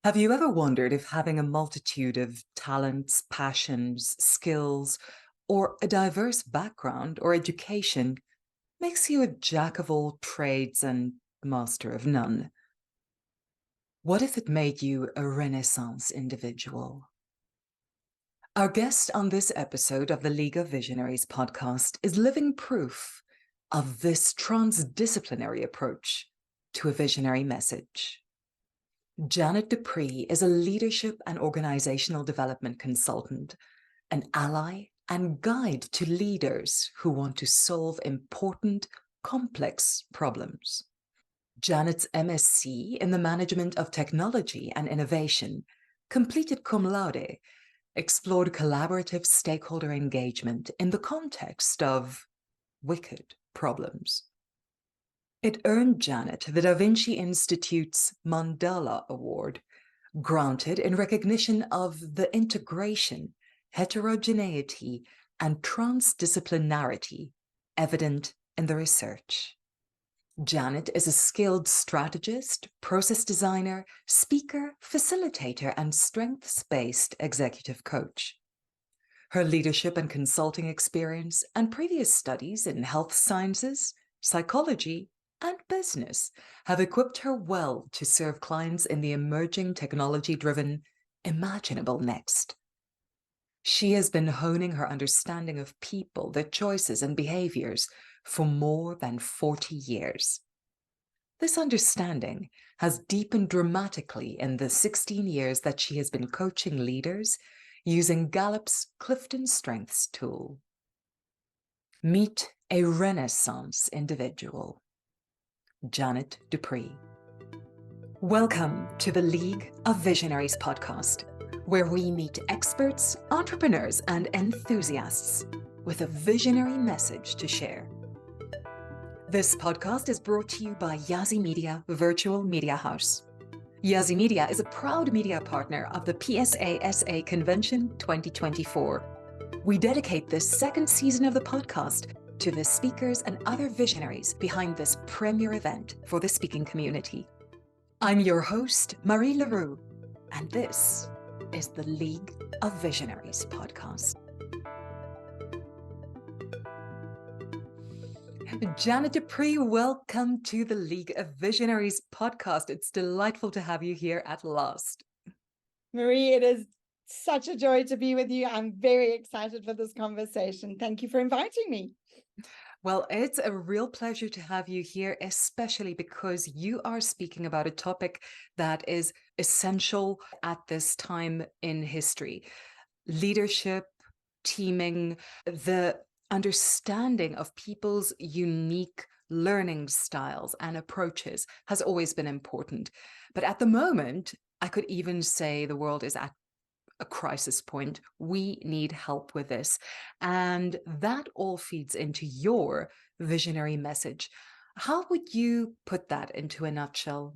Have you ever wondered if having a multitude of talents, passions, skills, or a diverse background or education makes you a jack of all trades and master of none? What if it made you a Renaissance individual? Our guest on this episode of the League of Visionaries podcast is living proof of this transdisciplinary approach to a visionary message. Janet Dupree is a leadership and organizational development consultant, an ally and guide to leaders who want to solve important, complex problems. Janet's MSc in the Management of Technology and Innovation, completed cum laude, explored collaborative stakeholder engagement in the context of wicked problems. It earned Janet the Da Vinci Institute's Mandala Award, granted in recognition of the integration, heterogeneity, and transdisciplinarity evident in the research. Janet is a skilled strategist, process designer, speaker, facilitator, and strengths-based executive coach. Her leadership and consulting experience and previous studies in health sciences, psychology, and business have equipped her well to serve clients in the emerging technology-driven imaginable next. She has been honing her understanding of people, their choices, and behaviors for more than 40 years. This understanding has deepened dramatically in the 16 years that she has been coaching leaders using Gallup's CliftonStrengths tool. Meet a Renaissance individual. Janet Dupree. Welcome to the League of Visionaries podcast, where we meet experts, entrepreneurs, and enthusiasts with a visionary message to share. This podcast is brought to you by Yazzie Media Virtual Media House. Yazzie Media is a proud media partner of the PSA-SA Convention 2024. We dedicate this second season of the podcast to the speakers and other visionaries behind this premier event for the speaking community. I'm your host, Marie Leroux, and this is the League of Visionaries podcast. Janet Dupree, welcome to the League of Visionaries podcast. It's delightful to have you here at last. Marie, it is such a joy to be with you. I'm very excited for this conversation. Thank you for inviting me. Well, it's a real pleasure to have you here, especially because you are speaking about a topic that is essential at this time in history. Leadership, teaming, the understanding of people's unique learning styles and approaches has always been important. But at the moment, I could even say the world is at a crisis point. We need help with this. And that all feeds into your visionary message. How would you put that into a nutshell?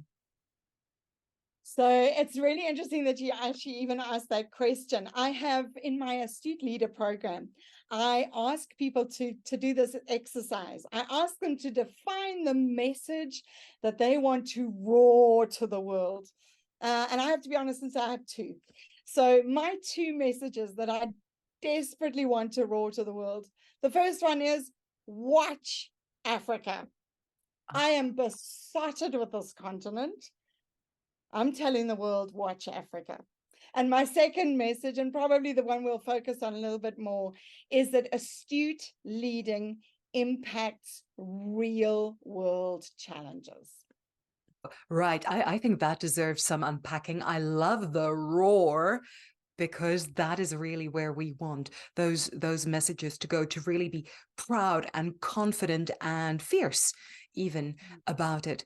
So it's really interesting that you actually even asked that question. I have in my Astute Leader program, I ask people to do this exercise. I ask them to define the message that they want to roar to the world. And I have to be honest and say I have two. So my two messages that I desperately want to roar to the world. The first one is watch Africa. I am besotted with this continent. I'm telling the world, watch Africa. And my second message, and probably the one we'll focus on a little bit more, is that astute leading impacts real world challenges. Right. I think that deserves some unpacking. I love the roar because that is really where we want those messages to go, to really be proud and confident and fierce even about it.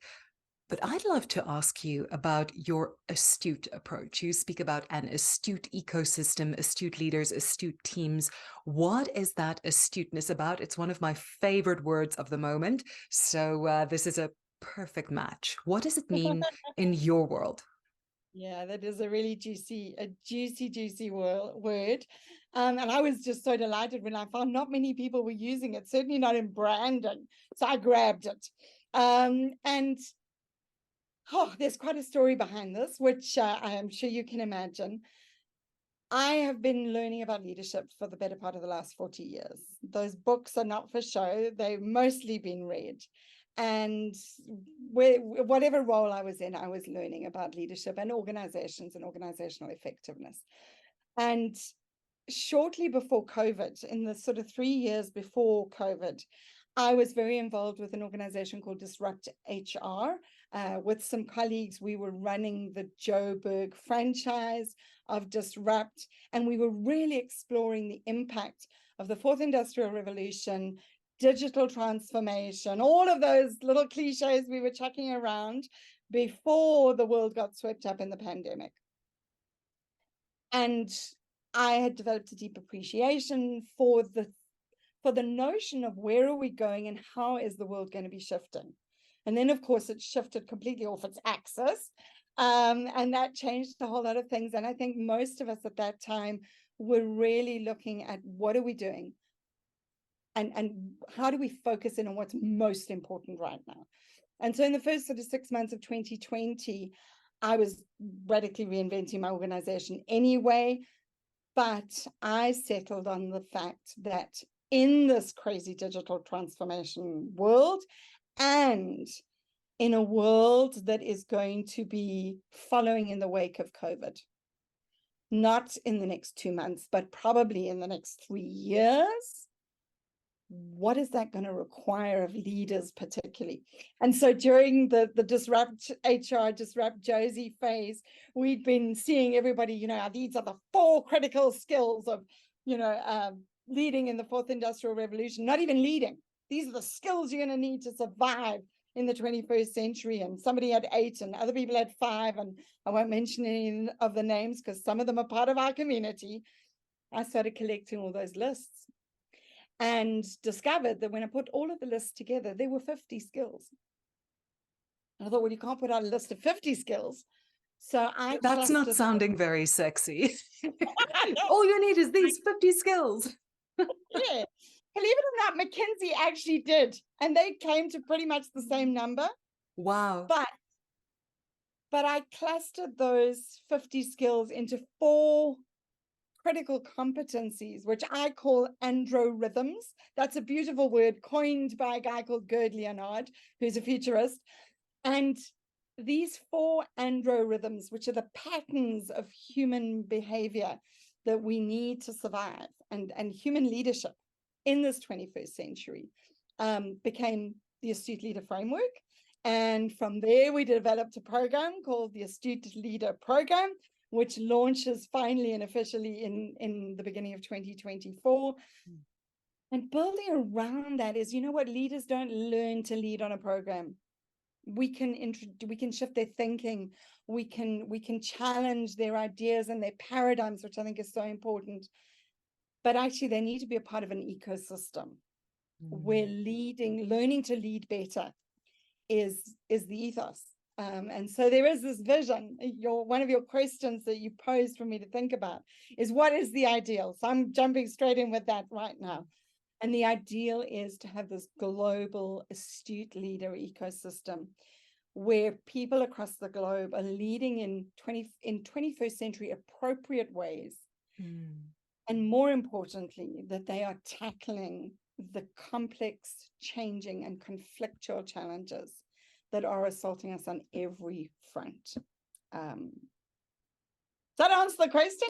But I'd love to ask you about your astute approach. You speak about an astute ecosystem, astute leaders, astute teams. What is that astuteness about? It's one of my favorite words of the moment. So this is a perfect match. What does it mean in your world? Yeah, that is a really juicy word. And I was just so delighted when I found not many people were using it, certainly not in branding. So I grabbed it. And there's quite a story behind this, which I am sure you can imagine. I have been learning about leadership for the better part of the last 40 years. Those books are not for show. They've mostly been read. And whatever role I was in, I was learning about leadership and organizations and organizational effectiveness. And shortly before COVID, in the sort of 3 years before COVID, I was very involved with an organization called Disrupt HR. With some colleagues, we were running the Joburg franchise of Disrupt, and we were really exploring the impact of the fourth industrial revolution, digital transformation, all of those little cliches we were chucking around before the world got swept up in the pandemic. And I had developed a deep appreciation for the notion of where are we going and how is the world going to be shifting. And then, of course, it shifted completely off its axis. And that changed a whole lot of things. And I think most of us at that time were really looking at what are we doing? And how do we focus in on what's most important right now? And so in the first sort of 6 months of 2020, I was radically reinventing my organization anyway. But I settled on the fact that in this crazy digital transformation world, and in a world that is going to be following in the wake of COVID, not in the next 2 months, but probably in the next 3 years, what is that going to require of leaders particularly? And so during the Disrupt HR, Disrupt Josie phase, we'd been seeing everybody, these are the 4 critical skills of, leading in the fourth industrial revolution, not even leading. These are the skills you're going to need to survive in the 21st century. And somebody had 8 and other people had 5. And I won't mention any of the names because some of them are part of our community. I started collecting all those lists and discovered that when I put all of the lists together, there were 50 skills. And I thought, well, you can't put out a list of 50 skills. So That's not sounding very sexy. All you need is these 50 skills. Yeah. Believe it or not, McKinsey actually did. And they came to pretty much the same number. Wow. But I clustered those 50 skills into 4 critical competencies, which I call androrhythms. That's a beautiful word coined by a guy called Gerd Leonhard, who's a futurist. And these 4 androrhythms, which are the patterns of human behavior that we need to survive and human leadership in this 21st century, became the Astute Leader Framework. And from there, we developed a program called the Astute Leader Program, which launches finally and officially in the beginning of 2024. And building around that is, what leaders don't learn to lead on a program. We can shift their thinking. We can challenge their ideas and their paradigms, which I think is so important. But actually, they need to be a part of an ecosystem where learning to lead better is the ethos. And so there is this vision. One of your questions that you posed for me to think about is, what is the ideal? So I'm jumping straight in with that right now. And the ideal is to have this global astute leader ecosystem where people across the globe are leading in 21st century appropriate ways. And more importantly, that they are tackling the complex, changing, and conflictual challenges that are assaulting us on every front. Does that answer the question?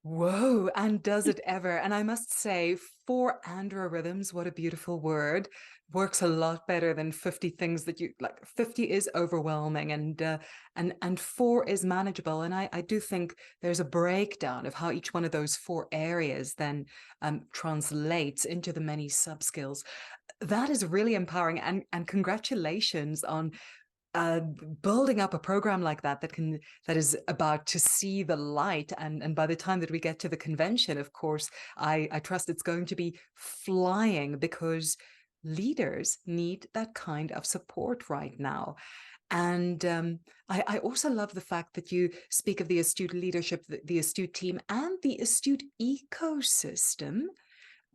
Whoa, and does it ever? And I must say, 4 androrhythms, what a beautiful word, works a lot better than 50 things that you like. 50 is overwhelming, and 4 is manageable. And I do think there's a breakdown of how each one of those 4 areas then translates into the many sub-skills. That is really empowering, and congratulations on building up a program like that is about to see the light, and by the time that we get to the convention, of course, I trust it's going to be flying, because leaders need that kind of support right now. And I also love the fact that you speak of the Astute leadership, the Astute team, and the Astute ecosystem.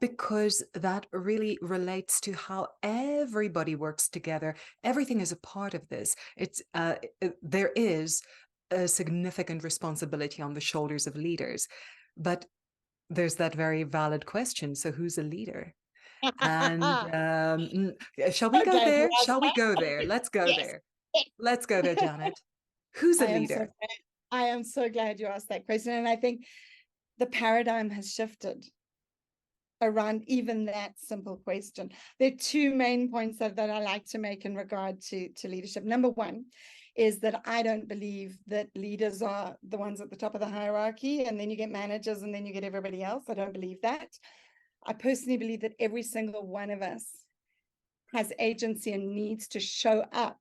because that really relates to how everybody works together. Everything is a part of this. There is a significant responsibility on the shoulders of leaders, but there's that very valid question. So who's a leader? And shall we So go glad you there? asked Shall we that. go there? Let's go Yes. there. Let's go there, Janet. Who's a I am so leader? glad. I am so glad you asked that question. And I think the paradigm has shifted around even that simple question. There are two main points that I like to make in regard to leadership. Number one is that I don't believe that leaders are the ones at the top of the hierarchy, and then you get managers, and then you get everybody else. I don't believe that. I personally believe that every single one of us has agency and needs to show up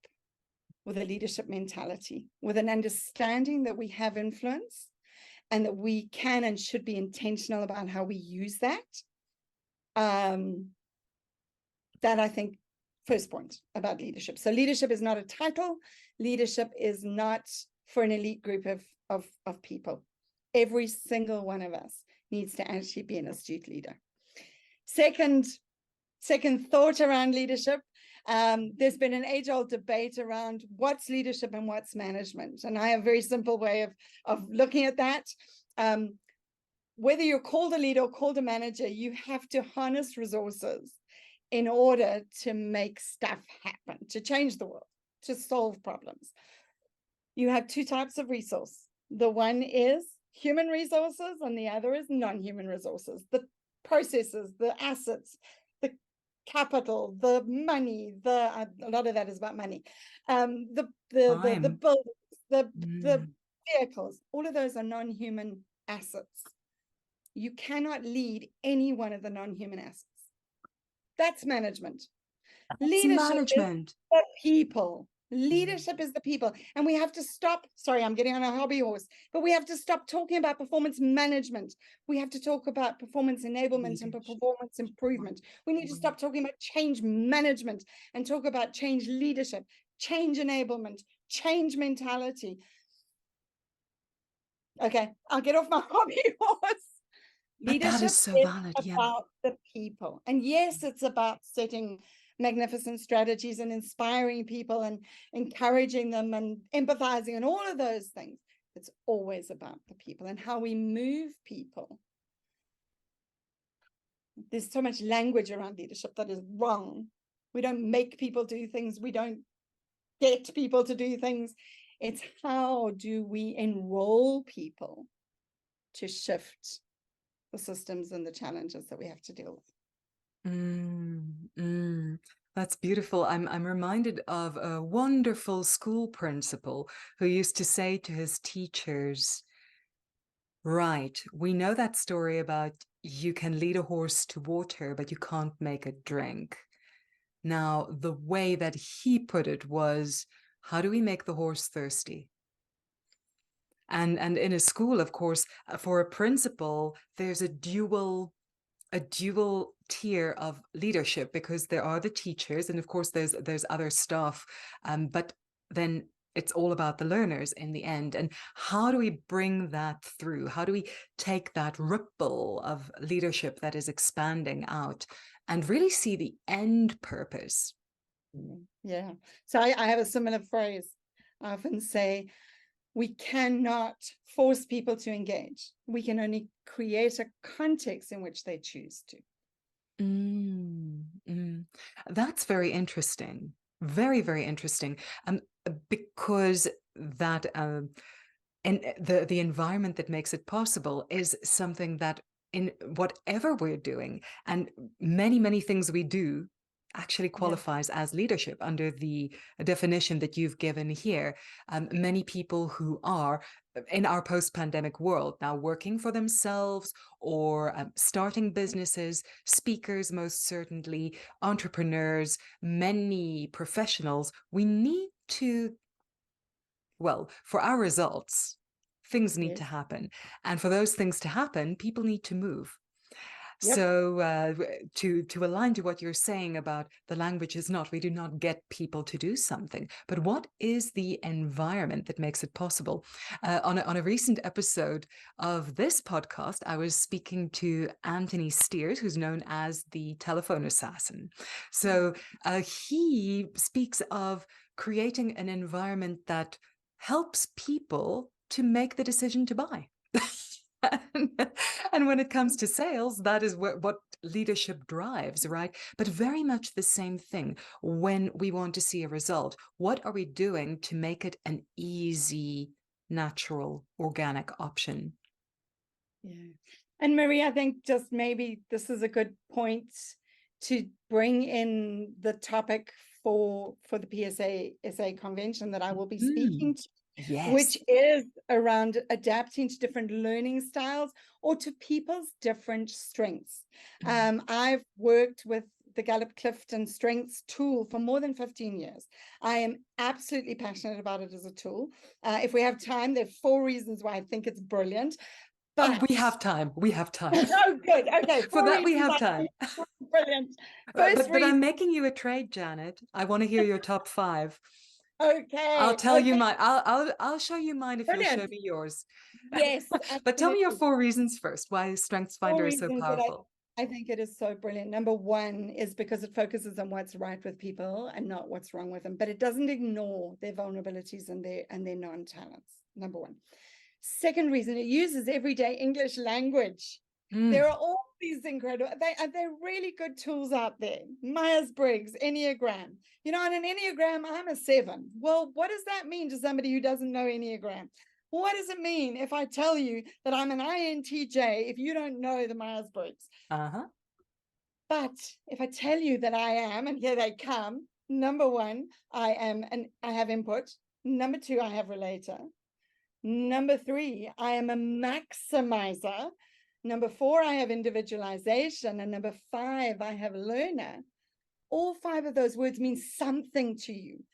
with a leadership mentality, with an understanding that we have influence and that we can and should be intentional about how we use that. That I think, first point about leadership. So leadership is not a title. Leadership is not for an elite group of people. Every single one of us needs to actually be an astute leader. Second thought around leadership. There's been an age-old debate around what's leadership and what's management. And I have a very simple way of looking at that. Whether you're called a leader or called a manager, you have to harness resources in order to make stuff happen, to change the world, to solve problems. You have two types of resource. The one is human resources and the other is non-human resources. The processes, the assets, the capital, the money, a lot of that is about money. The buildings, the vehicles, all of those are non-human assets. You cannot lead any one of the non-human assets. That's management. Leadership is the people. Leadership is the people. And we have to stop. Sorry, I'm getting on a hobby horse, but we have to stop talking about performance management. We have to talk about performance enablement and performance improvement. We need to stop talking about change management and talk about change leadership, change enablement, change mentality. Okay, I'll get off my hobby horse. Leadership is so valid, about the people. And yes, it's about setting magnificent strategies and inspiring people and encouraging them and empathizing and all of those things. It's always about the people and how we move people. There's so much language around leadership that is wrong. We don't make people do things. We don't get people to do things. It's how do we enroll people to shift the systems and the challenges that we have to deal with. That's beautiful. I'm reminded of a wonderful school principal who used to say to his teachers, right, we know that story about you can lead a horse to water, but you can't make it drink. Now, the way that he put it was, how do we make the horse thirsty? And in a school, of course, for a principal, there's a dual tier of leadership, because there are the teachers and of course there's other staff, but then it's all about the learners in the end. And how do we bring that through? How do we take that ripple of leadership that is expanding out and really see the end purpose? Yeah. So I have a similar phrase. I often say, we cannot force people to engage. We can only create a context in which they choose to. That's very interesting. Very, very interesting. Because that and the environment that makes it possible is something that in whatever we're doing, and many things we do actually qualifies as leadership under the definition that you've given here. Many people who are in our post-pandemic world now working for themselves or starting businesses, speakers, most certainly, entrepreneurs, many professionals, we need to, well, for our results, things need to happen. And for those things to happen, people need to move. Yep. So to align to what you're saying about the language is not, we do not get people to do something, but what is the environment that makes it possible? On a recent episode of this podcast, I was speaking to Anthony Steers, who's known as the telephone assassin. So he speaks of creating an environment that helps people to make the decision to buy. And when it comes to sales, that is what leadership drives, right? But very much the same thing when we want to see a result. What are we doing to make it an easy, natural, organic option? Yeah. And Marie, I think just maybe this is a good point to bring in the topic for the PSA convention that I will be speaking to. Yes. Which is around adapting to different learning styles or to people's different strengths. I've worked with the Gallup CliftonStrengths tool for more than 15 years. I am absolutely passionate about it as a tool. If we have time, there are 4 reasons why I think it's brilliant. But we have time. We have time. Oh, good. Okay. For that, we have time. Brilliant. But I'm making you a trade, Janet. I want to hear your top 5. Okay. I'll tell you mine. I'll show you mine if Brilliant. you'll show me yours. Yes. But tell me your 4 reasons first why StrengthsFinder is so powerful. I think it is so brilliant. Number 1 is because it focuses on what's right with people and not what's wrong with them, but it doesn't ignore their vulnerabilities and their non-talents. Number 1. Second reason, it uses everyday English language. There are all these incredible, they're really good tools out there. Myers-Briggs, Enneagram. You know, on an Enneagram, I'm a 7. Well, what does that mean to somebody who doesn't know Enneagram? What does it mean if I tell you that I'm an INTJ if you don't know the Myers-Briggs? But if I tell you that I am, and here they come, number 1, I have input. Number 2, I have relator. Number 3, I am a maximizer. Number 4, I have individualization. And number 5, I have learner. All 5 of those words mean something to you.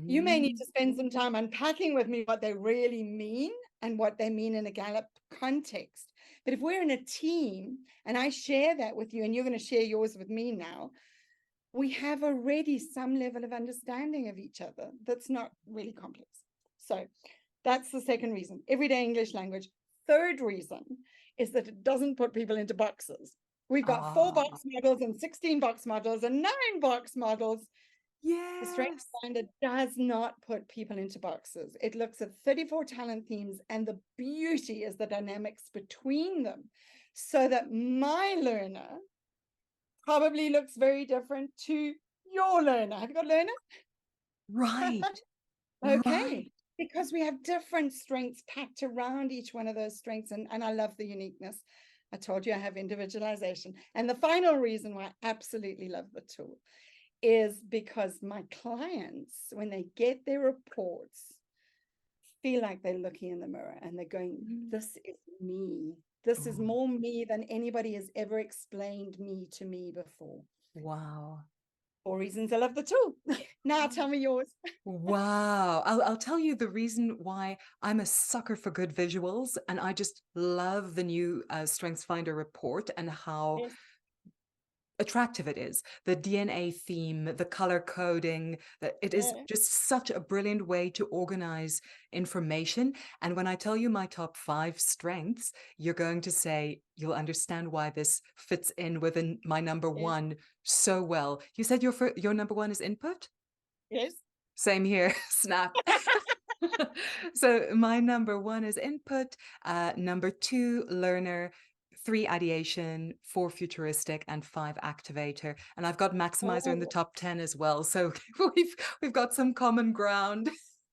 You may need to spend some time unpacking with me what they really mean and what they mean in a Gallup context. But if we're in a team and I share that with you and you're going to share yours with me now, we have already some level of understanding of each other that's not really complex. So that's the second reason, everyday English language. Third reason is that it doesn't put people into boxes. We've got 4 box models and 16 box models and 9 box models. Yes. The StrengthsFinder does not put people into boxes. It looks at 34 talent themes, and the beauty is the dynamics between them, so that my learner probably looks very different to your learner. Have you got learner? Right. Okay. Right. Because we have different strengths packed around each one of those strengths. And I love the uniqueness. I told you I have individualization. And the final reason why I absolutely love the tool is because my clients, when they get their reports, feel like they're looking in the mirror and they're going, this is me. This is more me than anybody has ever explained me to me before. Wow. 4 reasons I love the tool. Now tell me yours. Wow. I'll tell you the reason why I'm a sucker for good visuals, and I just love the new StrengthsFinder report and how attractive it is. The DNA theme, the color coding, it is just such a brilliant way to organize information. And when I tell you my top 5 strengths, you're going to say, you'll understand why this fits in within my number 1 so well. You said your number 1 is input? Yes. Same here. Snap. So my number 1 is input, number 2, learner, 3, ideation, 4, futuristic, and 5, activator. And I've got maximizer in the top 10 as well. So we've got some common ground.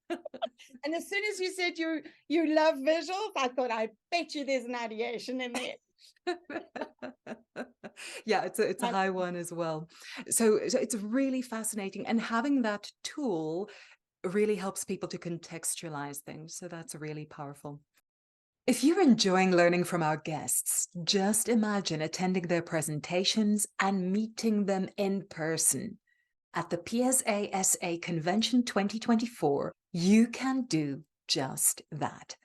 And as soon as you said you love visuals, I thought, I bet you there's an ideation in there. Yeah, it's a high one as well. So it's really fascinating. And having that tool really helps people to contextualize things. So that's really powerful. If you're enjoying learning from our guests, just imagine attending their presentations and meeting them in person. At the PSA Convention 2024, you can do just that.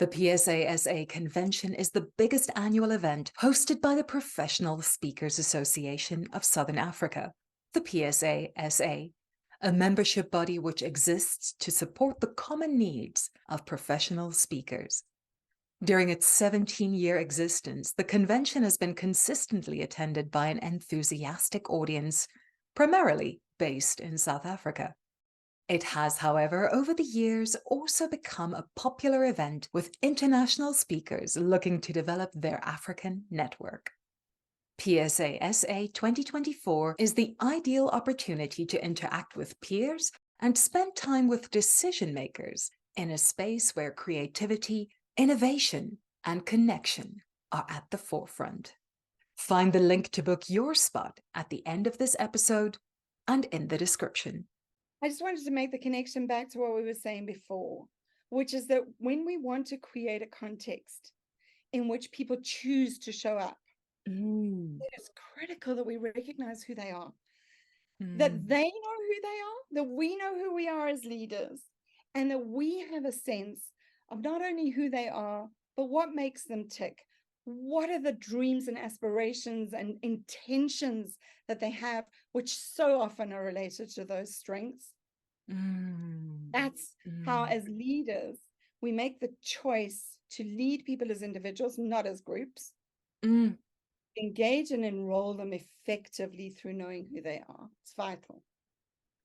The PSA-SA convention is the biggest annual event hosted by the Professional Speakers Association of Southern Africa, the PSA-SA, a membership body which exists to support the common needs of professional speakers. During its 17-year existence, the convention has been consistently attended by an enthusiastic audience, primarily based in South Africa. It has, however, over the years also become a popular event with international speakers looking to develop their African network. PSA-SA 2024 is the ideal opportunity to interact with peers and spend time with decision makers in a space where creativity, innovation, and connection are at the forefront. Find the link to book your spot at the end of this episode and in the description. I just wanted to make the connection back to what we were saying before, which is that when we want to create a context in which people choose to show up, it is critical that we recognize who they are, that they know who they are, that we know who we are as leaders, and that we have a sense of not only who they are, but what makes them tick. What are the dreams and aspirations and intentions that they have, which so often are related to those strengths? That's how, as leaders, we make the choice to lead people as individuals, not as groups. Engage and enroll them effectively through knowing who they are. It's vital.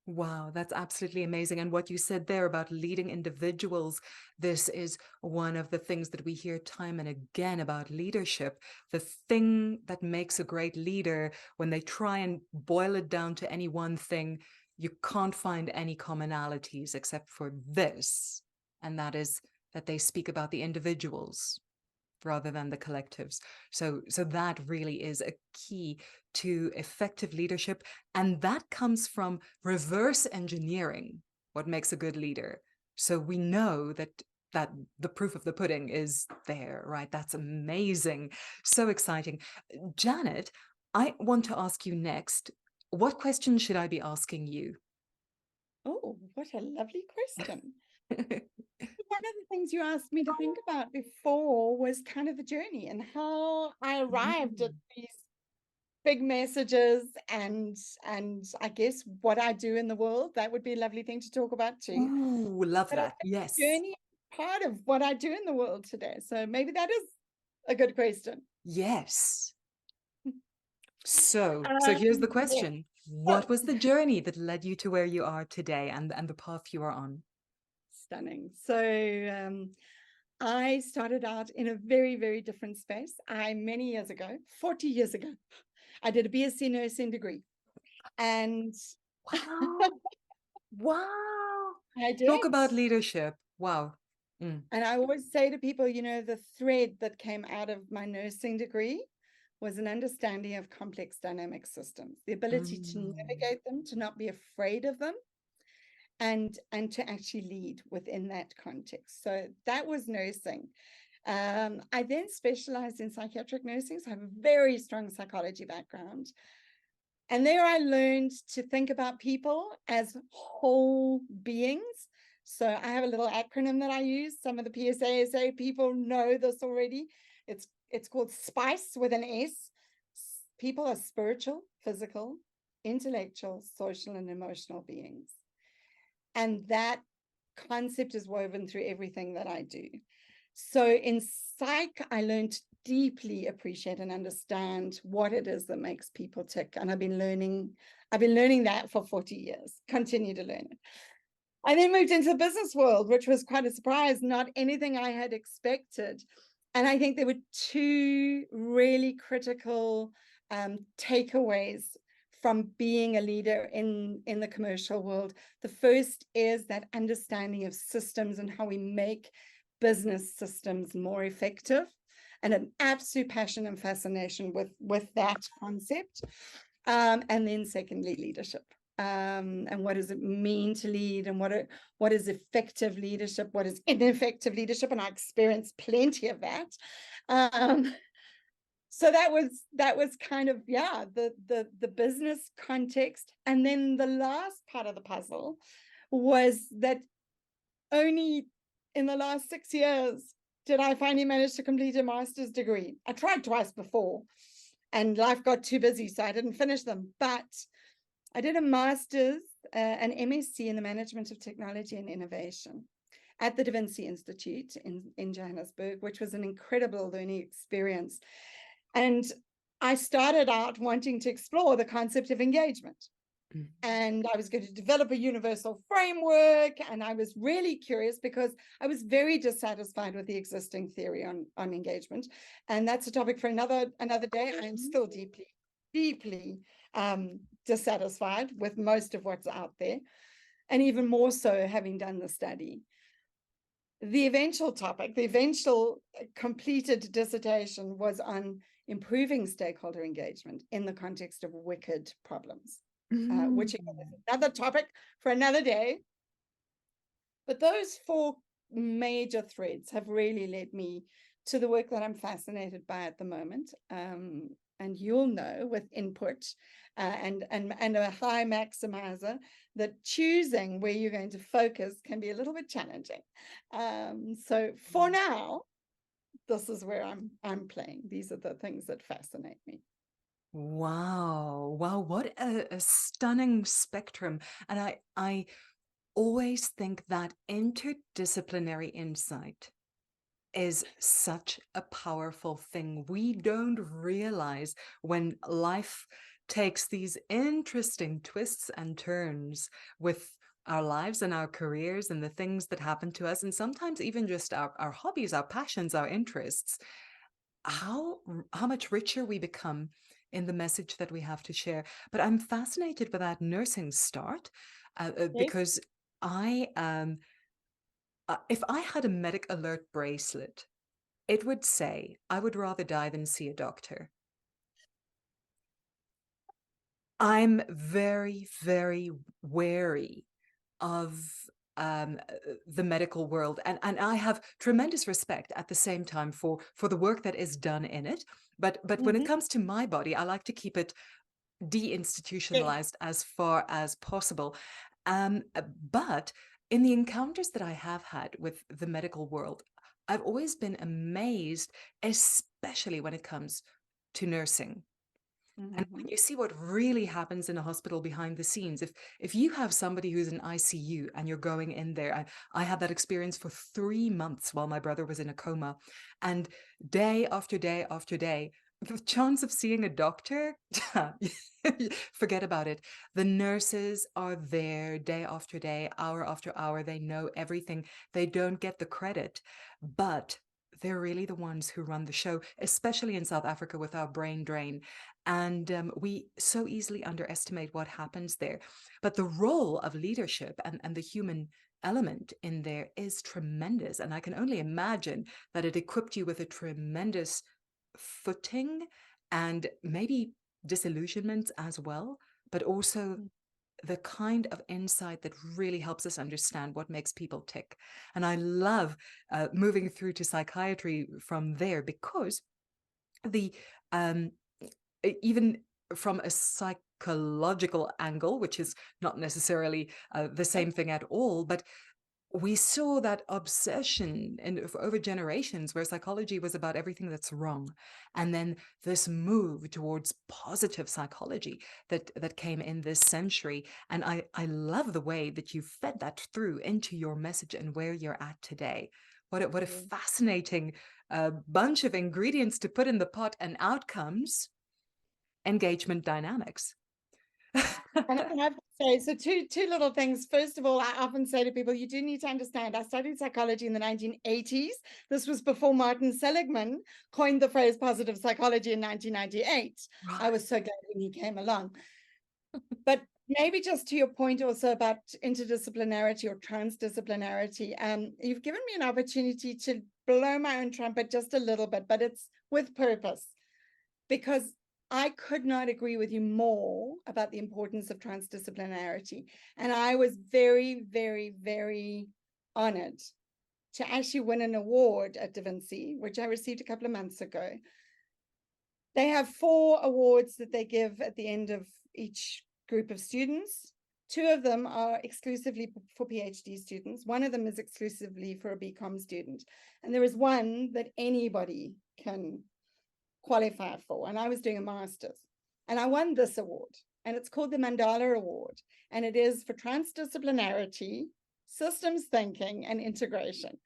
Wow, that's absolutely amazing. And what you said there about leading individuals, this is one of the things that we hear time and again about leadership. The thing that makes a great leader, when they try and boil it down to any one thing, you can't find any commonalities except for this. And that is that they speak about the individuals rather than the collectives. So that really is a key to effective leadership. And that comes from reverse engineering what makes a good leader. So we know that the proof of the pudding is there, right? That's amazing. So exciting. Janet, I want to ask you next, what question should I be asking you? Oh, what a lovely question. One of the things you asked me to think about before was kind of the journey and how I arrived at these big messages and I guess what I do in the world. That would be a lovely thing to talk about too. Ooh, love that. Yes. Journey is part of what I do in the world today. So maybe that is a good question. Yes. So here's the question. What was the journey that led you to where you are today and the path you are on? Stunning. So I started out in a very, very different space. Many years ago, 40 years ago, I did a BSc nursing degree. And wow. I did. Talk about leadership. Wow. And I always say to people, you know, the thread that came out of my nursing degree was an understanding of complex dynamic systems, the ability to navigate them, to not be afraid of them, and to actually lead within that context. So that was nursing. I then specialized in psychiatric nursing, so I have a very strong psychology background. And there I learned to think about people as whole beings. So I have a little acronym that I use. Some of the PSA people know this already. It's called SPICE with an S. People are spiritual, physical, intellectual, social, and emotional beings. And that concept is woven through everything that I do. So in psych, I learned to deeply appreciate and understand what it is that makes people tick. And I've been learning that for 40 years, continue to learn it. I then moved into the business world, which was quite a surprise, not anything I had expected. And I think there were two really critical takeaways from being a leader in the commercial world. The first is that understanding of systems and how we make business systems more effective, and an absolute passion and fascination with that concept. And then secondly, leadership. And what does it mean to lead, and what is effective leadership, what is ineffective leadership, and I experienced plenty of that. So that was kind of the business context. And then the last part of the puzzle was that only in the last 6 years did I finally manage to complete a master's degree. I tried twice before and life got too busy, so I didn't finish them. But I did a master's, an MSc in the management of technology and innovation at the Vinci Institute in Johannesburg, which was an incredible learning experience. And I started out wanting to explore the concept of engagement. And I was going to develop a universal framework. And I was really curious because I was very dissatisfied with the existing theory on engagement. And that's a topic for another day. I'm still deeply dissatisfied with most of what's out there. And even more so having done the study. The eventual topic, the eventual completed dissertation was on improving stakeholder engagement in the context of wicked problems. Which is another topic for another day. But those 4 major threads have really led me to the work that I'm fascinated by at the moment. And you'll know with input and a high maximizer that choosing where you're going to focus can be a little bit challenging. So for now, this is where I'm playing. These are the things that fascinate me. Wow. What a stunning spectrum. And I always think that interdisciplinary insight is such a powerful thing. We don't realize when life takes these interesting twists and turns with our lives and our careers and the things that happen to us, and sometimes even just our hobbies, our passions, our interests, how much richer we become in the message that we have to share. But I'm fascinated by that nursing start because if I had a medic alert bracelet, it would say, I would rather die than see a doctor. I'm very, very wary of the medical world, and I have tremendous respect at the same time for the work that is done in it. But when it comes to my body, I like to keep it deinstitutionalized as far as possible. But in the encounters that I have had with the medical world, I've always been amazed, especially when it comes to nursing. And when you see what really happens in a hospital behind the scenes, if you have somebody who's in ICU and you're going in there, I had that experience for 3 months while my brother was in a coma, and day after day after day, the chance of seeing a doctor, forget about it. The nurses are there day after day, hour after hour. They know everything. They don't get the credit, but they're really the ones who run the show, especially in South Africa with our brain drain. And we so easily underestimate what happens there. But the role of leadership and the human element in there is tremendous. And I can only imagine that it equipped you with a tremendous footing and maybe disillusionment as well, but also the kind of insight that really helps us understand what makes people tick. And I love moving through to psychiatry from there, because the even from a psychological angle, which is not necessarily the same thing at all, but we saw that obsession over generations where psychology was about everything that's wrong. And then this move towards positive psychology that came in this century. And I love the way that you fed that through into your message and where you're at today. What a fascinating bunch of ingredients to put in the pot, and outcomes, engagement dynamics. And I have to say, so two little things. First of all, I often say to people, you do need to understand, I studied psychology in the 1980s. This was before Martin Seligman coined the phrase positive psychology in 1998. Right. I was so glad when he came along. But maybe just to your point also about interdisciplinarity or transdisciplinarity, you've given me an opportunity to blow my own trumpet just a little bit, but it's with purpose, because I could not agree with you more about the importance of transdisciplinarity. And I was very, very, very honored to actually win an award at Vinci, which I received a couple of months ago. They have 4 awards that they give at the end of each group of students. Two of them are exclusively for PhD students. One of them is exclusively for a BCom student. And there is one that anybody can qualify for. And I was doing a master's. And I won this award. And it's called the Mandala Award. And it is for transdisciplinarity, systems thinking, and integration.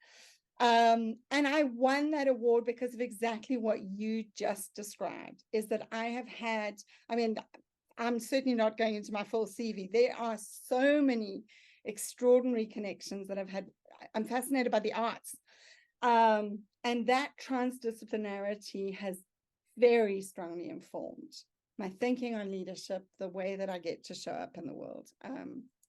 And I won that award because of exactly what you just described, is that I have had, I mean, I'm certainly not going into my full CV. There are so many extraordinary connections that I've had. I'm fascinated by the arts. And that transdisciplinarity has very strongly informed my thinking on leadership, the way that I get to show up in the world.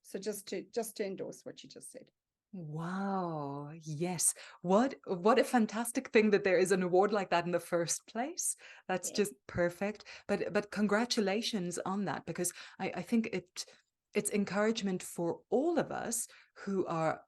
So just to endorse what you just said. Wow. Yes. What a fantastic thing that there is an award like that in the first place. That's Yeah. just perfect. But congratulations on that, because I think it's encouragement for all of us who are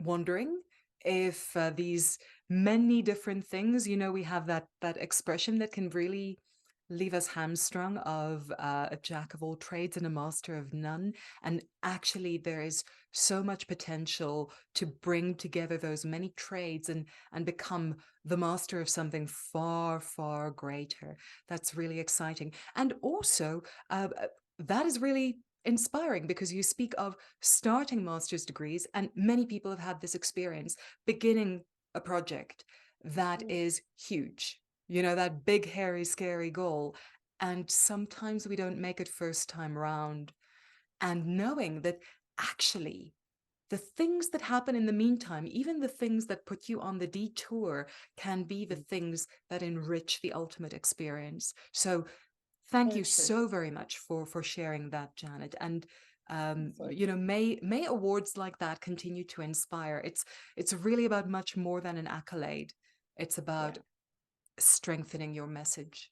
wondering if these many different things, we have that expression that can really leave us hamstrung of a jack of all trades and a master of none. And actually, there is so much potential to bring together those many trades and become the master of something far, far greater. That's really exciting. And also, that is really inspiring, because you speak of starting master's degrees, and many people have had this experience beginning a project that is huge, that big, hairy, scary goal. And sometimes we don't make it first time round. And knowing that actually the things that happen in the meantime, even the things that put you on the detour, can be the things that enrich the ultimate experience. So thank you so very much for sharing that, Janet. And may awards like that continue to inspire. It's really about much more than an accolade. It's about strengthening your message.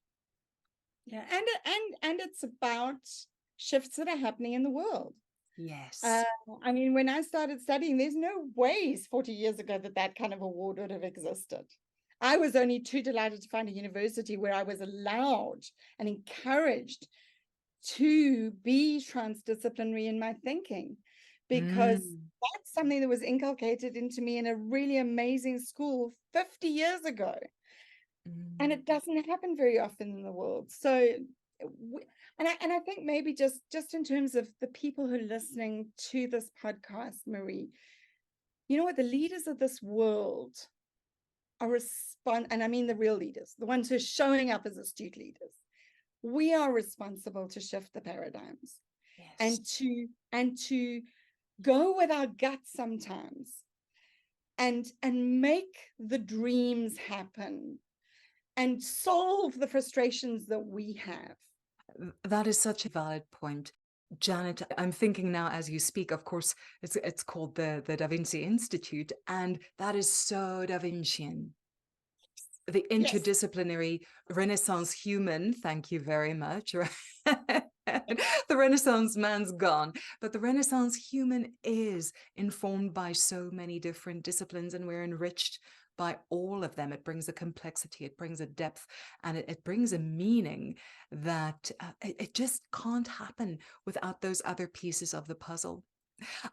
Yeah, and it's about shifts that are happening in the world. Yes. I mean, when I started studying, there's no ways 40 years ago that kind of award would have existed. I was only too delighted to find a university where I was allowed and encouraged to be transdisciplinary in my thinking, because that's something that was inculcated into me in a really amazing school 50 years ago. And it doesn't happen very often in the world. So, and I think maybe just in terms of the people who are listening to this podcast, Marie, you know what, the leaders of this world are and I mean the real leaders, the ones who are showing up as astute leaders. We are responsible to shift the paradigms. Yes. and to go with our guts sometimes and make the dreams happen and solve the frustrations that we have. That is such a valid point. Janet, I'm thinking now as you speak, of course, it's called the Da Vinci Institute, and that is so Da Vincian. The interdisciplinary Renaissance human, thank you very much. The Renaissance man's gone, but the Renaissance human is informed by so many different disciplines, and we're enriched by all of them. It brings a complexity, it brings a depth, and it brings a meaning that it just can't happen without those other pieces of the puzzle.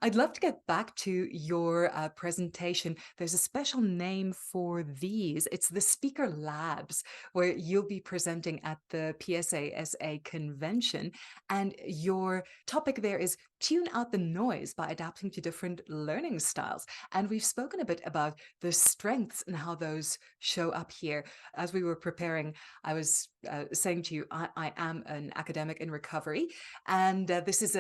I'd love to get back to your presentation. There's a special name for these. It's the Speaker Labs, where you'll be presenting at the PSASA convention. And your topic there is tune out the noise by adapting to different learning styles. And we've spoken a bit about the strengths and how those show up here. As we were preparing, I was saying to you, I am an academic in recovery. And this is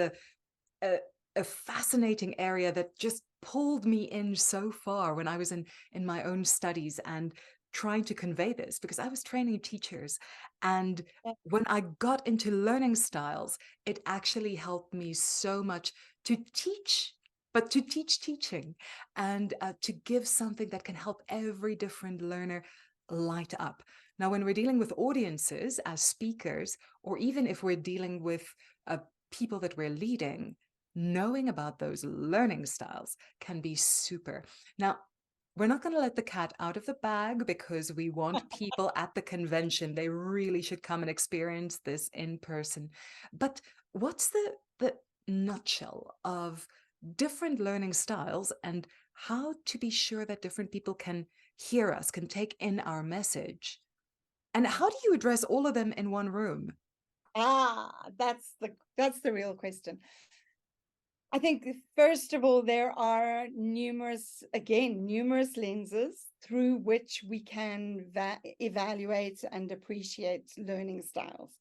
a fascinating area that just pulled me in so far when I was in my own studies and trying to convey this, because I was training teachers. And when I got into learning styles, it actually helped me so much to teach, but to teach teaching, and to give something that can help every different learner light up. Now, when we're dealing with audiences as speakers, or even if we're dealing with people that we're leading, knowing about those learning styles can be super. Now, we're not going to let the cat out of the bag, because we want people at the convention. They really should come and experience this in person. But what's the nutshell of different learning styles and how to be sure that different people can hear us, can take in our message. And how do you address all of them in one room? That's the real question. I think, first of all, there are numerous lenses through which we can evaluate and appreciate learning styles.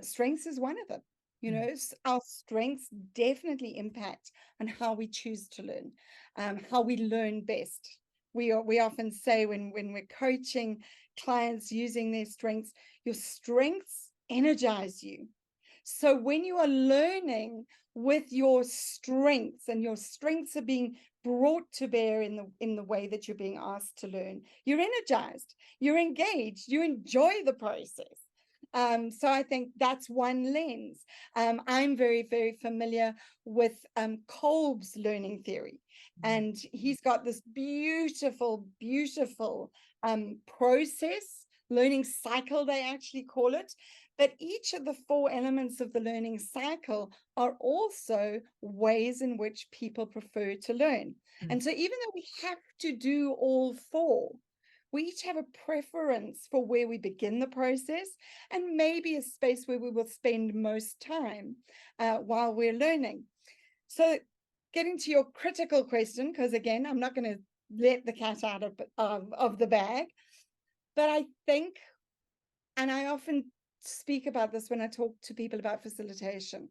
Strengths is one of them. You know, our strengths definitely impact on how we choose to learn, how we learn best. We often say when we're coaching clients using their strengths, your strengths energize you. So when you are learning with your strengths, and your strengths are being brought to bear in the way that you're being asked to learn, you're energized, you're engaged, you enjoy the process. So I think that's one lens. I'm very, very familiar with Kolb's learning theory, and he's got this beautiful, beautiful process, learning cycle, they actually call it. But each of the 4 elements of the learning cycle are also ways in which people prefer to learn. And so even though we have to do all 4, we each have a preference for where we begin the process, and maybe a space where we will spend most time while we're learning. So getting to your critical question, because again, I'm not going to let the cat out of the bag, but I think, and I often speak about this when I talk to people about facilitation,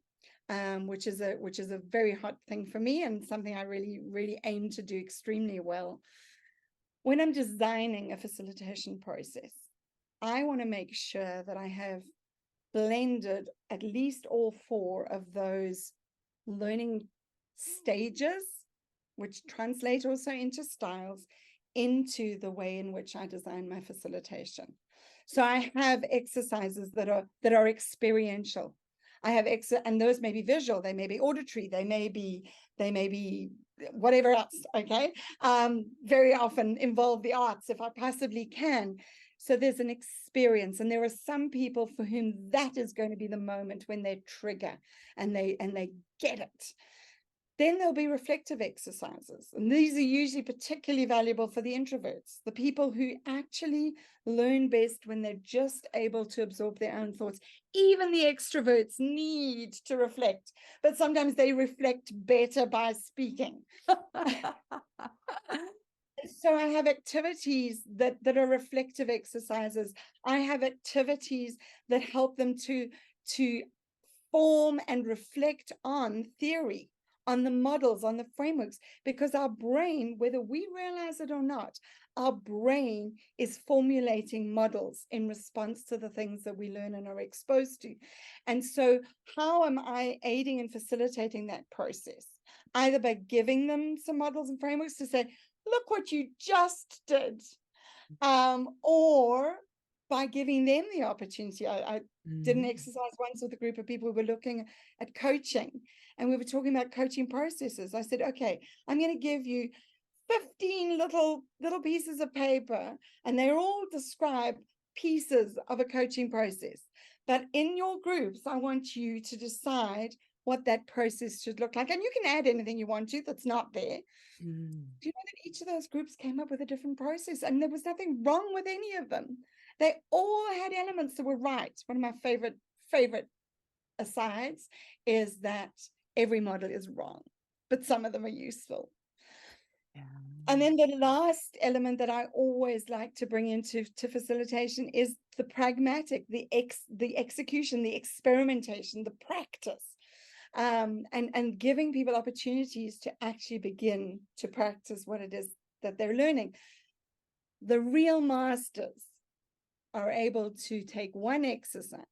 which is a very hot thing for me, and something I really, really aim to do extremely well. When I'm designing a facilitation process, I want to make sure that I have blended at least all 4 of those learning stages, which translate also into styles, into the way in which I design my facilitation. So I have exercises that are experiential. I have and those may be visual, they may be auditory, they may be whatever else. Okay, very often involve the arts if I possibly can. So there's an experience, and there are some people for whom that is going to be the moment when they trigger and they get it. Then there'll be reflective exercises. And these are usually particularly valuable for the introverts, the people who actually learn best when they're just able to absorb their own thoughts. Even the extroverts need to reflect, but sometimes they reflect better by speaking. So I have activities that are reflective exercises. I have activities that help them to form and reflect on theory, on the models, on the frameworks, because our brain, whether we realize it or not, our brain is formulating models in response to the things that we learn and are exposed to. And so how am I aiding and facilitating that process? Either by giving them some models and frameworks to say, look what you just did, or by giving them the opportunity. I did an exercise once with a group of people who were looking at coaching, and we were talking about coaching processes. I said, okay, I'm going to give you 15 little pieces of paper, and they're all describe pieces of a coaching process. But in your groups, I want you to decide what that process should look like. And you can add anything you want to that's not there. Do you know that each of those groups came up with a different process, and there was nothing wrong with any of them? They all had elements that were right. One of my favorite asides is that every model is wrong, but some of them are useful. Yeah. And then the last element that I always like to bring into facilitation is the pragmatic, the execution, the experimentation, the practice. And giving people opportunities to actually begin to practice what it is that they're learning. The real masters are able to take one exercise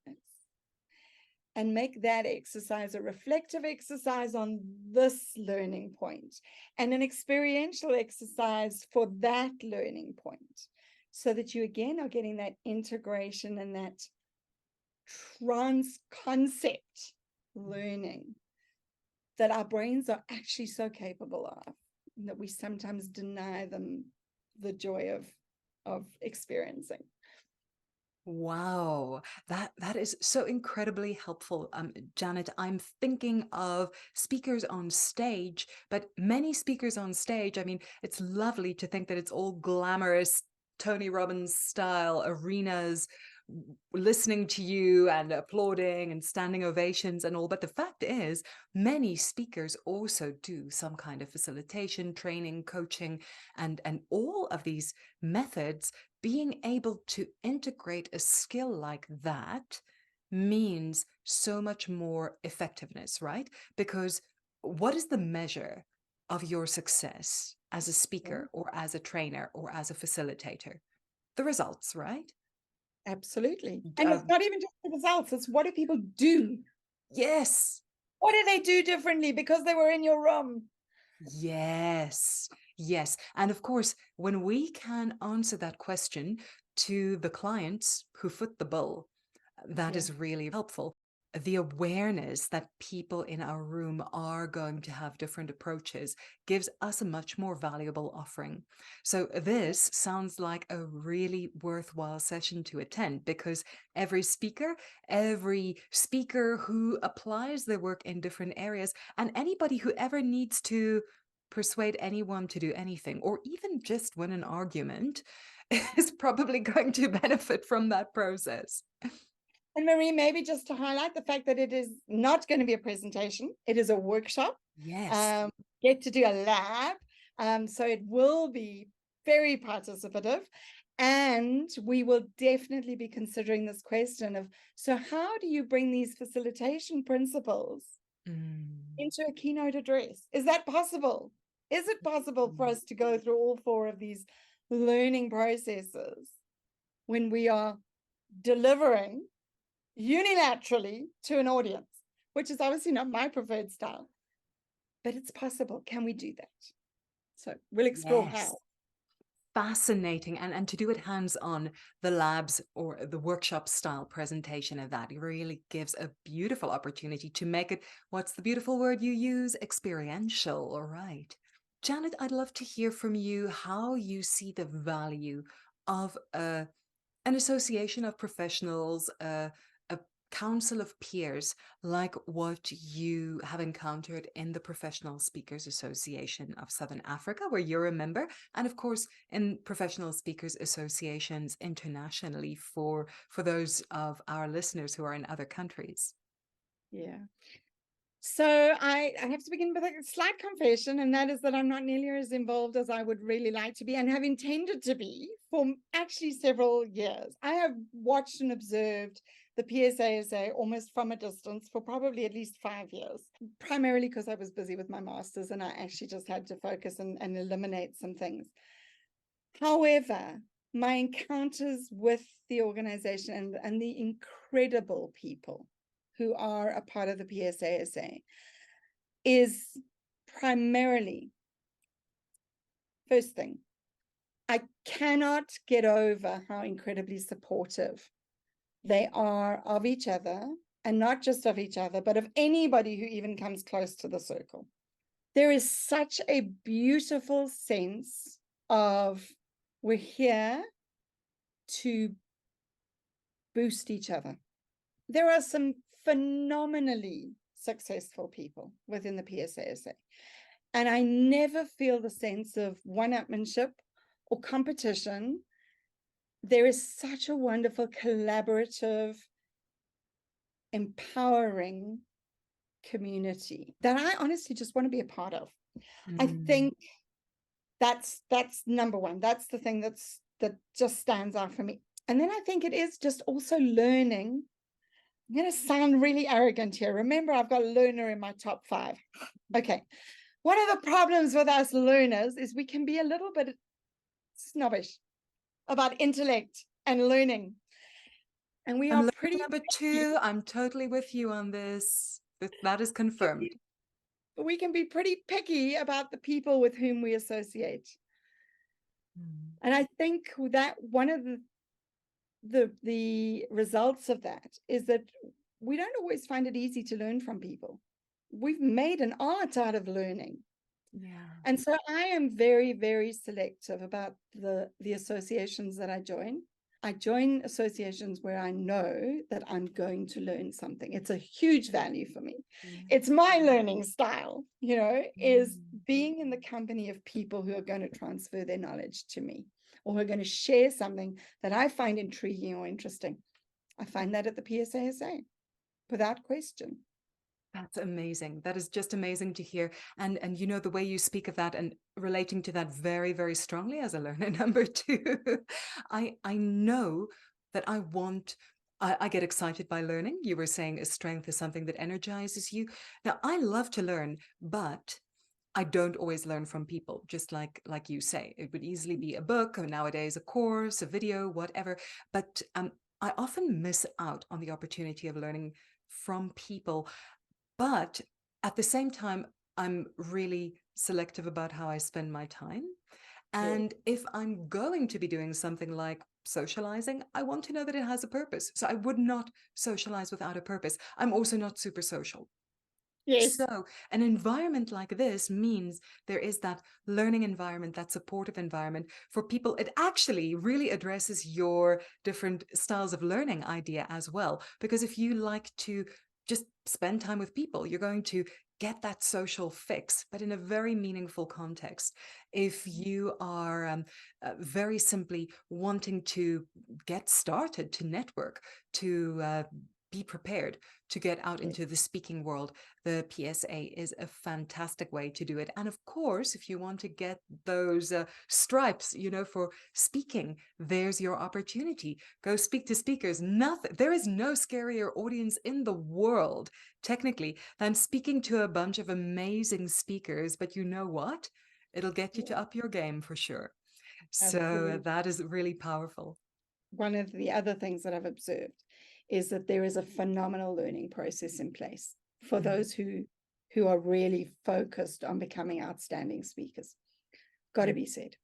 and make that exercise a reflective exercise on this learning point, and an experiential exercise for that learning point, so that you again are getting that integration and that trans-concept learning that our brains are actually so capable of, that we sometimes deny them the joy of experiencing. Wow, that is so incredibly helpful, Janet. I'm thinking of speakers on stage, but many speakers on stage. I mean, it's lovely to think that it's all glamorous, Tony Robbins style arenas, listening to you and applauding and standing ovations and all. But the fact is, many speakers also do some kind of facilitation, training, coaching, and all of these methods. Being able to integrate a skill like that means so much more effectiveness, right? Because what is the measure of your success as a speaker or as a trainer or as a facilitator? The results, right? Absolutely. And it's not even just the results, it's what do people do? Yes. What do they do differently because they were in your room? Yes. Yes. And of course, when we can answer that question to the clients who foot the bill, that is really helpful. The awareness that people in our room are going to have different approaches gives us a much more valuable offering. So this sounds like a really worthwhile session to attend, because every speaker who applies their work in different areas, and anybody who ever needs to persuade anyone to do anything or even just win an argument is probably going to benefit from that process. And Marie, maybe just to highlight the fact that it is not going to be a presentation, it is a workshop. Yes. Get to do a lab. So it will be very participative. And we will definitely be considering this question of, so how do you bring these facilitation principles into a keynote address? Is that possible? Is it possible for us to go through all four of these learning processes when we are delivering unilaterally to an audience, which is obviously not my preferred style, but it's possible. Can we do that? So we'll explore how. Fascinating. And to do it hands-on, the labs or the workshop style presentation of that really gives a beautiful opportunity to make it, what's the beautiful word you use? Experiential. All right. Janet, I'd love to hear from you how you see the value of an association of professionals, a council of peers, like what you have encountered in the Professional Speakers Association of Southern Africa, where you're a member, and of course in professional speakers associations internationally for those of our listeners who are in other countries. Yeah. So I have to begin with a slight confession, and that is that I'm not nearly as involved as I would really like to be and have intended to be for actually several years. I have watched and observed the PSASA almost from a distance for probably at least 5 years, primarily because I was busy with my master's and I actually just had to focus and eliminate some things. However, my encounters with the organization and the incredible people who are a part of the PSASA is primarily, first thing, I cannot get over how incredibly supportive they are of each other, and not just of each other, but of anybody who even comes close to the circle. There is such a beautiful sense of we're here to boost each other. There are some phenomenally successful people within the PSASA, and I never feel the sense of one-upmanship or competition. There is such a wonderful collaborative, empowering community that I honestly just want to be a part of. I think that's number one. That's the thing that just stands out for me. And then I think it is just also learning. I'm going to sound really arrogant here. Remember, I've got learner in my top 5. Okay. One of the problems with us learners is we can be a little bit snobbish about intellect and learning. And we are pretty number 2. I'm totally with you on this. That is confirmed. We can be pretty picky about the people with whom we associate. And I think that one of the results of that is that we don't always find it easy to learn from people. We've made an art out of learning. Yeah. And so I am very, very selective about the associations that I join. I join associations where I know that I'm going to learn something. It's a huge value for me. It's my learning style, is being in the company of people who are going to transfer their knowledge to me, or who are going to share something that I find intriguing or interesting. I find that at the PSASA, without question. That's amazing. That is just amazing to hear. And the way you speak of that and relating to that very, very strongly as a learner number 2, I know that I get excited by learning. You were saying a strength is something that energizes you. Now, I love to learn, but I don't always learn from people, just like you say. It would easily be a book, or nowadays a course, a video, whatever. But I often miss out on the opportunity of learning from people. But at the same time, I'm really selective about how I spend my time. And if I'm going to be doing something like socializing, I want to know that it has a purpose. So I would not socialize without a purpose. I'm also not super social. Yes. So an environment like this means there is that learning environment, that supportive environment for people. It actually really addresses your different styles of learning idea as well. Because if you like to just spend time with people, you're going to get that social fix, but in a very meaningful context. If you are very simply wanting to get started, to network, to be prepared to get out into the speaking world, the PSA is a fantastic way to do it. And of course, if you want to get those stripes, for speaking, there's your opportunity. Go speak to speakers. There is no scarier audience in the world, technically, than speaking to a bunch of amazing speakers. But you know what? It'll get you to up your game for sure. So Absolutely. that is really powerful. One of the other things that I've observed is that there is a phenomenal learning process in place for those who are really focused on becoming outstanding speakers. Got to be said.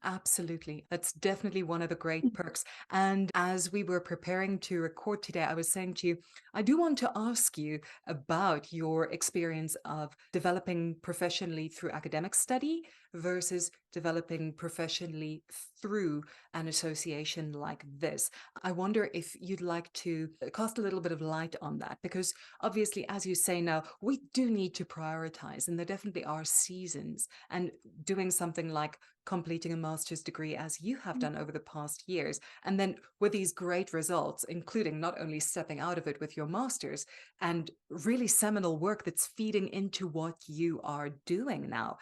Absolutely. That's definitely one of the great perks. And as we were preparing to record today, I was saying to you, I do want to ask you about your experience of developing professionally through academic study versus developing professionally through an association like this. I wonder if you'd like to cast a little bit of light on that, because obviously, as you say now, we do need to prioritize, and there definitely are seasons. And doing something like completing a master's degree, as you have done over the past years, and then with these great results, including not only stepping out of it with your master's and really seminal work that's feeding into what you are doing now,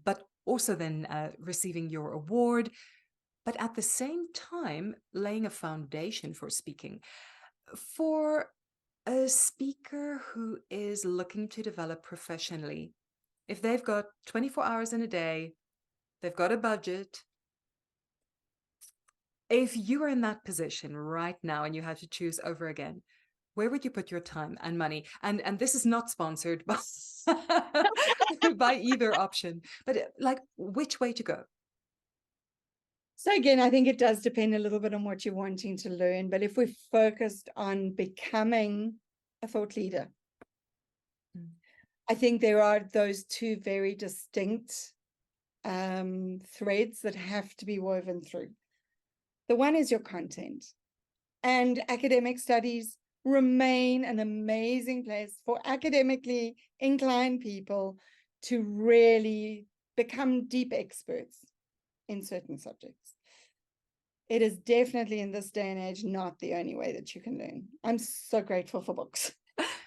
but also then receiving your award, but at the same time laying a foundation for speaking. For a speaker who is looking to develop professionally, if they've got 24 hours in a day, they've got a budget. If you were in that position right now and you had to choose over again, where would you put your time and money? And this is not sponsored by, by either option, but like which way to go? So again, I think it does depend a little bit on what you're wanting to learn. But if we're focused on becoming a thought leader, I think there are those two very distinct threads that have to be woven through. The one is your content, and academic studies remain an amazing place for academically inclined people to really become deep experts in certain subjects. It is definitely in this day and age not the only way that you can learn. I'm so grateful for books.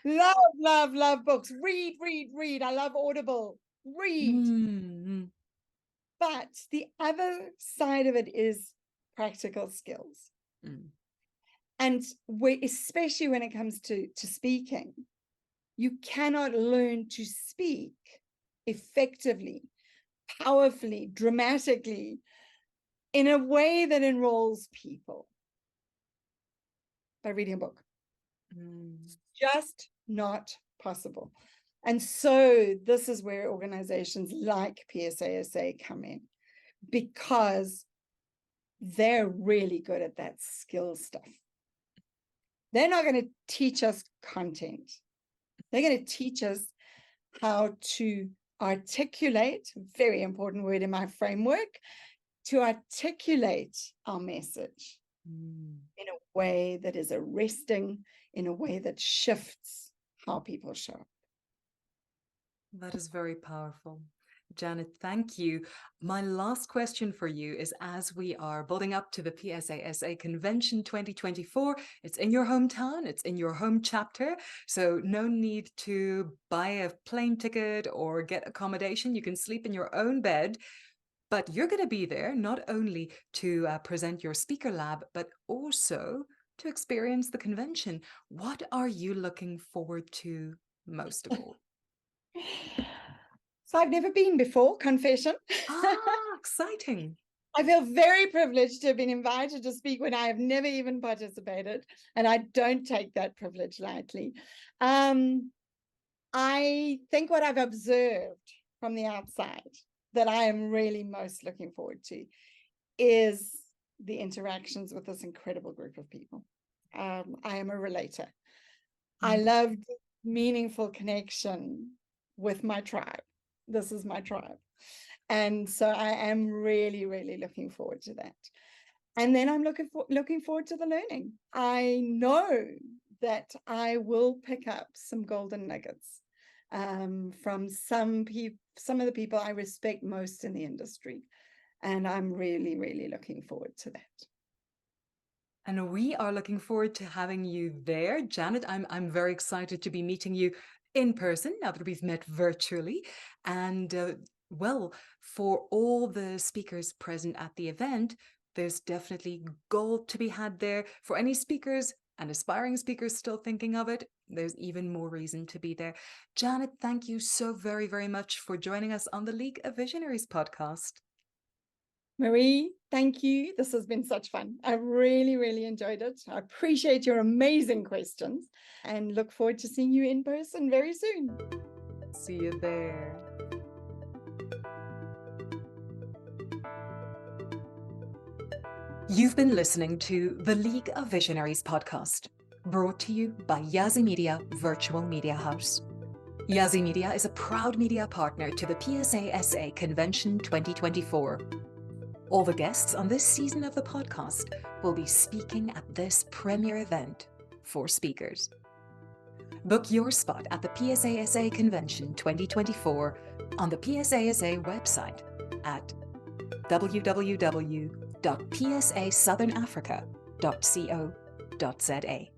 Love books. Read. I love Audible. Read. But the other side of it is practical skills. And especially when it comes to speaking, you cannot learn to speak effectively, powerfully, dramatically, in a way that enrolls people by reading a book. Just not possible. And so this is where organizations like PSASA come in, because they're really good at that skill stuff. They're not going to teach us content. They're going to teach us how to articulate, very important word in my framework, to articulate our message in a way that is arresting, in a way that shifts how people show up. That is very powerful. Janet, thank you. My last question for you is, as we are building up to the PSASA Convention 2024, it's in your hometown, it's in your home chapter, so no need to buy a plane ticket or get accommodation. You can sleep in your own bed, but you're going to be there not only to present your speaker lab, but also to experience the convention. What are you looking forward to most of all? So I've never been before, confession. Exciting. I feel very privileged to have been invited to speak when I have never even participated, and I don't take that privilege lightly. I think what I've observed from the outside that I am really most looking forward to is the interactions with this incredible group of people. I am a relator. I love meaningful connection with my tribe. This is my tribe. And so I am really, really looking forward to that. And then I'm looking forward to the learning. I know that I will pick up some golden nuggets from some of the people I respect most in the industry. And I'm really, really looking forward to that. And we are looking forward to having you there. Janet, I'm very excited to be meeting you in person now that we've met virtually. And well, for all the speakers present at the event, there's definitely gold to be had there. For any speakers and aspiring speakers still thinking of it, there's even more reason to be there. Janet, thank you so very, very much for joining us on the League of Visionaries podcast. Marie, thank you. This has been such fun. I really, really enjoyed it. I appreciate your amazing questions and look forward to seeing you in person very soon. See you there. You've been listening to the League of Visionaries podcast, brought to you by Yazzie Media Virtual Media House. Yazzie Media is a proud media partner to the PSASA Convention 2024. All the guests on this season of the podcast will be speaking at this premier event for speakers. Book your spot at the PSASA Convention 2024 on the PSASA website at www.psaSouthernAfrica.co.za.